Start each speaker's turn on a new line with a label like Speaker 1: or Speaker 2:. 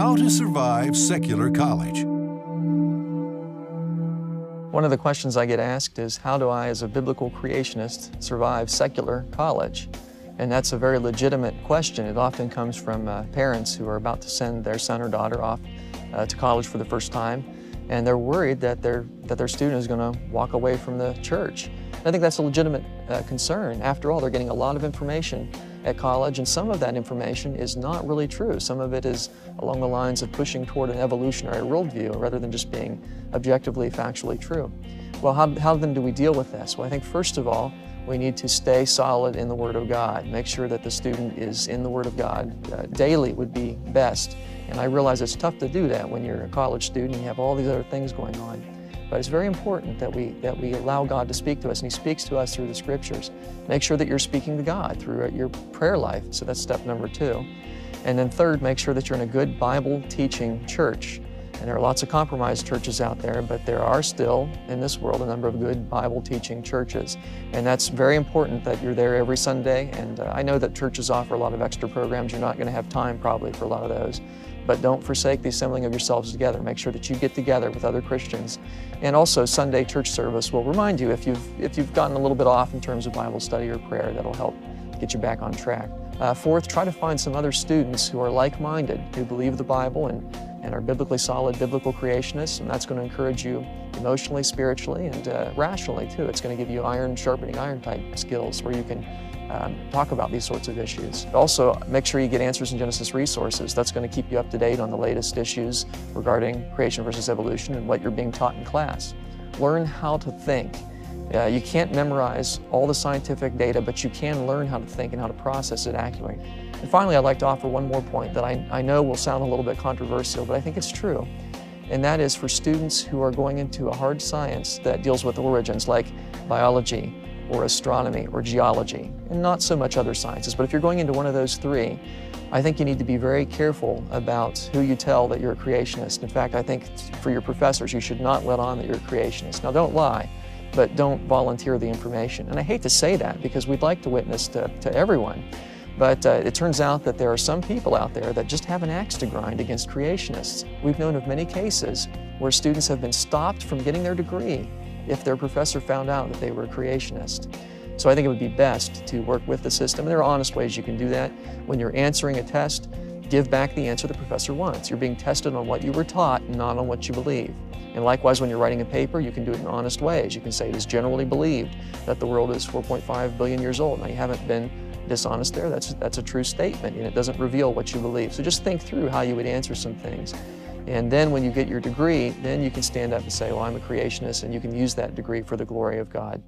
Speaker 1: How to survive secular college.
Speaker 2: One of the questions I get asked is, how do I, as a biblical creationist, survive secular college? And that's a very legitimate question. It often comes from parents who are about to send their son or daughter off to college for the first time, and they're worried that their student is going to walk away from the church. I think that's a legitimate concern. After all, they're getting a lot of information at college, and some of that information is not really true. Some of it is along the lines of pushing toward an evolutionary worldview rather than just being objectively, factually true. Well, how then do we deal with this? Well, I think first of all, we need to stay solid in the Word of God. Make sure that the student is in the Word of God. Daily would be best. And I realize it's tough to do that when you're a college student and you have all these other things going on. But it's very important that we allow God to speak to us, and He speaks to us through the Scriptures. Make sure that you're speaking to God through your prayer life. So that's step number 2. And then third, make sure that you're in a good Bible teaching church. And there are lots of compromised churches out there, but there are still, in this world, a number of good Bible teaching churches. And that's very important that you're there every Sunday. And I know that churches offer a lot of extra programs. You're not going to have time probably for a lot of those. But don't forsake the assembling of yourselves together. Make sure that you get together with other Christians. And also, Sunday church service will remind you if you've gotten a little bit off in terms of Bible study or prayer. That'll help get you back on track. Fourth, try to find some other students who are like-minded, who believe the Bible and are biblically solid, biblical creationists, and that's going to encourage you emotionally, spiritually, and rationally too. It's going to give you iron sharpening iron type skills where you can talk about these sorts of issues. Also, make sure you get Answers in Genesis resources. That's going to keep you up to date on the latest issues regarding creation versus evolution and what you're being taught in class. Learn how to think. You can't memorize all the scientific data, but you can learn how to think and how to process it accurately. And finally, I'd like to offer one more point that I know will sound a little bit controversial, but I think it's true. And that is for students who are going into a hard science that deals with origins like biology or astronomy or geology, and not so much other sciences. But if you're going into one of those three, I think you need to be very careful about who you tell that you're a creationist. In fact, I think for your professors, you should not let on that you're a creationist. Now, don't lie, but don't volunteer the information. And I hate to say that because we'd like to witness to everyone. But it turns out that there are some people out there that just have an axe to grind against creationists. We've known of many cases where students have been stopped from getting their degree if their professor found out that they were a creationist. So I think it would be best to work with the system. And there are honest ways you can do that. When you're answering a test, give back the answer the professor wants. You're being tested on what you were taught, not on what you believe. And likewise, when you're writing a paper, you can do it in honest ways. You can say it is generally believed that the world is 4.5 billion years old. Now, you haven't been dishonest there. That's a true statement, and it doesn't reveal what you believe. So just think through how you would answer some things. And then when you get your degree, then you can stand up and say, well, I'm a creationist, and you can use that degree for the glory of God.